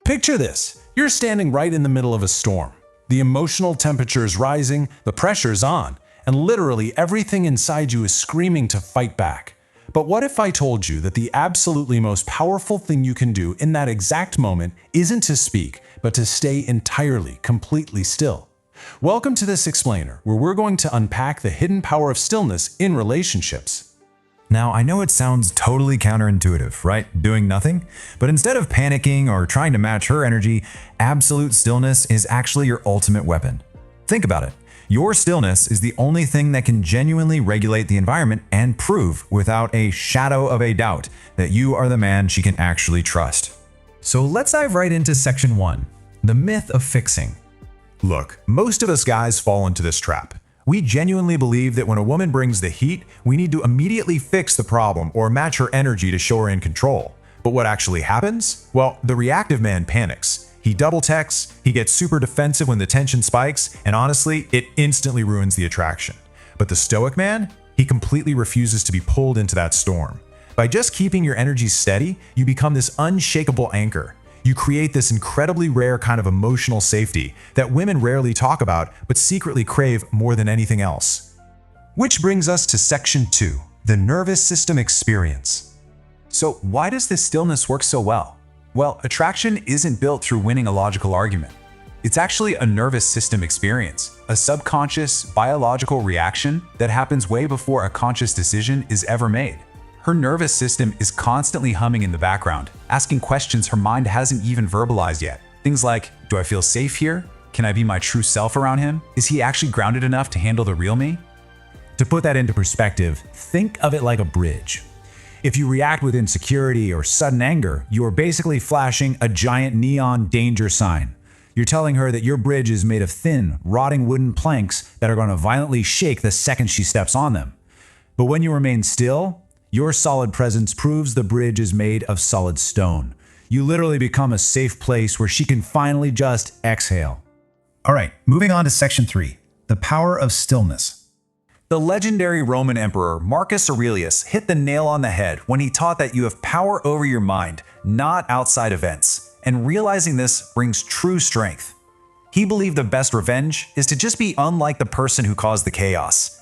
Picture this. You're standing right in the middle of a storm. The emotional temperature is rising, the pressure's on, and literally everything inside you is screaming to fight back. But what if I told you that the absolutely most powerful thing you can do in that exact moment isn't to speak, but to stay entirely, completely still? Welcome to this explainer, where we're going to unpack the hidden power of stillness in relationships. Now, I know it sounds totally counterintuitive, right? Doing nothing? But instead of panicking or trying to match her energy, absolute stillness is actually your ultimate weapon. Think about it. Your stillness is the only thing that can genuinely regulate the environment and prove without a shadow of a doubt that you are the man she can actually trust. So let's dive right into section 1, the myth of fixing. Look, most of us guys fall into this trap. We genuinely believe that when a woman brings the heat, we need to immediately fix the problem or match her energy to show her in control. But what actually happens? Well, the reactive man panics. He double texts, he gets super defensive when the tension spikes, and honestly, it instantly ruins the attraction. But the Stoic man? He completely refuses to be pulled into that storm. By just keeping your energy steady, you become this unshakable anchor. You create this incredibly rare kind of emotional safety that women rarely talk about but secretly crave more than anything else. Which brings us to section 2, the nervous system experience. So why does this stillness work so well? Well, attraction isn't built through winning a logical argument. It's actually a nervous system experience, a subconscious biological reaction that happens way before a conscious decision is ever made. Her nervous system is constantly humming in the background, asking questions her mind hasn't even verbalized yet. Things like, do I feel safe here? Can I be my true self around him? Is he actually grounded enough to handle the real me? To put that into perspective, think of it like a bridge. If you react with insecurity or sudden anger, you are basically flashing a giant neon danger sign. You're telling her that your bridge is made of thin, rotting wooden planks that are going to violently shake the second she steps on them. But when you remain still, your solid presence proves the bridge is made of solid stone. You literally become a safe place where she can finally just exhale. All right, moving on to section 3, the power of stillness. The legendary Roman emperor Marcus Aurelius hit the nail on the head when he taught that you have power over your mind, not outside events, and realizing this brings true strength. He believed the best revenge is to just be unlike the person who caused the chaos.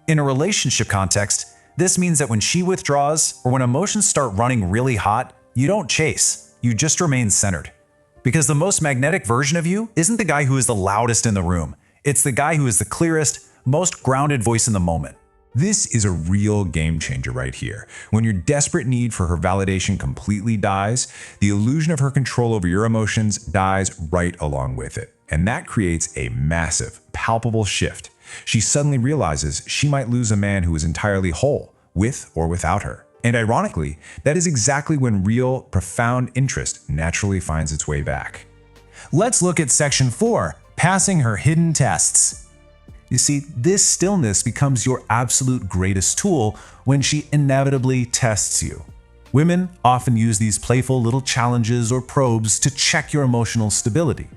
In a relationship context, this means that when she withdraws or when emotions start running really hot, you don't chase, you just remain centered. Because the most magnetic version of you isn't the guy who is the loudest in the room. It's the guy who is the clearest, most grounded voice in the moment. This is a real game changer right here. When your desperate need for her validation completely dies, the illusion of her control over your emotions dies right along with it. And that creates a massive, palpable shift. She suddenly realizes she might lose a man who is entirely whole, with or without her. And ironically, that is exactly when real, profound interest naturally finds its way back. Let's look at section 4, passing her hidden tests. You see, this stillness becomes your absolute greatest tool when she inevitably tests you. Women often use these playful little challenges or probes to check your emotional stability.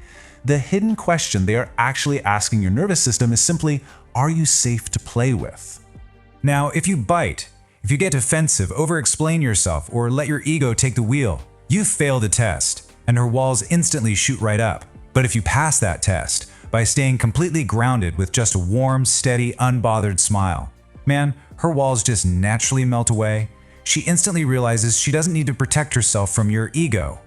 The hidden question they are actually asking your nervous system is simply, are you safe to play with? Now, if you bite, if you get defensive, over-explain yourself, or let your ego take the wheel, you've failed the test, and her walls instantly shoot right up. But if you pass that test by staying completely grounded with just a warm, steady, unbothered smile, man, her walls just naturally melt away. She instantly realizes she doesn't need to protect herself from your ego.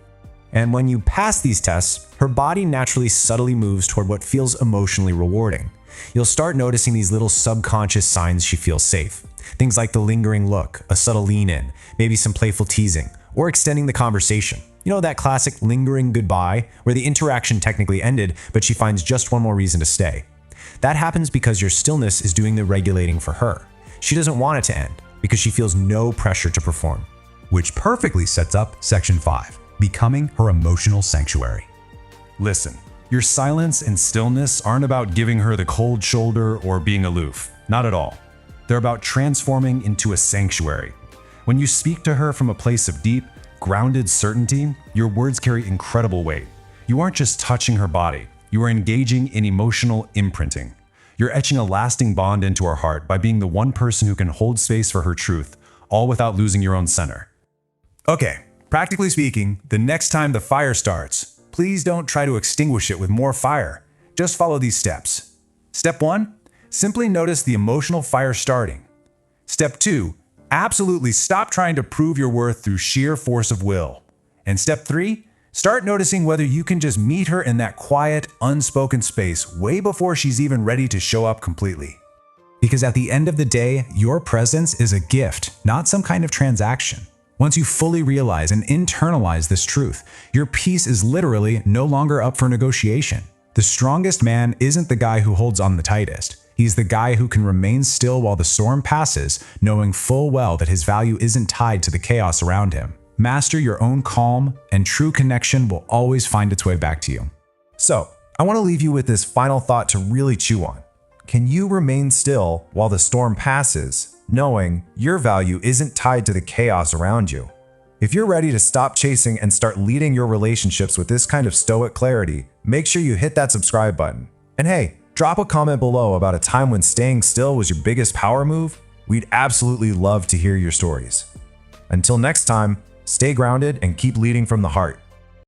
And when you pass these tests, her body naturally subtly moves toward what feels emotionally rewarding. You'll start noticing these little subconscious signs she feels safe. Things like the lingering look, a subtle lean in, maybe some playful teasing, or extending the conversation. You know, that classic lingering goodbye where the interaction technically ended, but she finds just one more reason to stay. That happens because your stillness is doing the regulating for her. She doesn't want it to end because she feels no pressure to perform. Which perfectly sets up section 5, becoming her emotional sanctuary. Listen, your silence and stillness aren't about giving her the cold shoulder or being aloof. Not at all. They're about transforming into a sanctuary. When you speak to her from a place of deep, grounded certainty, your words carry incredible weight. You aren't just touching her body, you are engaging in emotional imprinting. You're etching a lasting bond into her heart by being the one person who can hold space for her truth, all without losing your own center. Okay, practically speaking, the next time the fire starts, please don't try to extinguish it with more fire. Just follow these steps. Step 1. Simply notice the emotional fire starting. Step 2. Absolutely stop trying to prove your worth through sheer force of will. And step 3. Start noticing whether you can just meet her in that quiet, unspoken space way before she's even ready to show up completely. Because at the end of the day, your presence is a gift, not some kind of transaction. Once you fully realize and internalize this truth, your peace is literally no longer up for negotiation. The strongest man isn't the guy who holds on the tightest. He's the guy who can remain still while the storm passes, knowing full well that his value isn't tied to the chaos around him. Master your own calm, and true connection will always find its way back to you. So, I want to leave you with this final thought to really chew on. Can you remain still while the storm passes, knowing your value isn't tied to the chaos around you? If you're ready to stop chasing and start leading your relationships with this kind of stoic clarity, make sure you hit that subscribe button. And hey, drop a comment below about a time when staying still was your biggest power move. We'd absolutely love to hear your stories. Until next time, stay grounded and keep leading from the heart.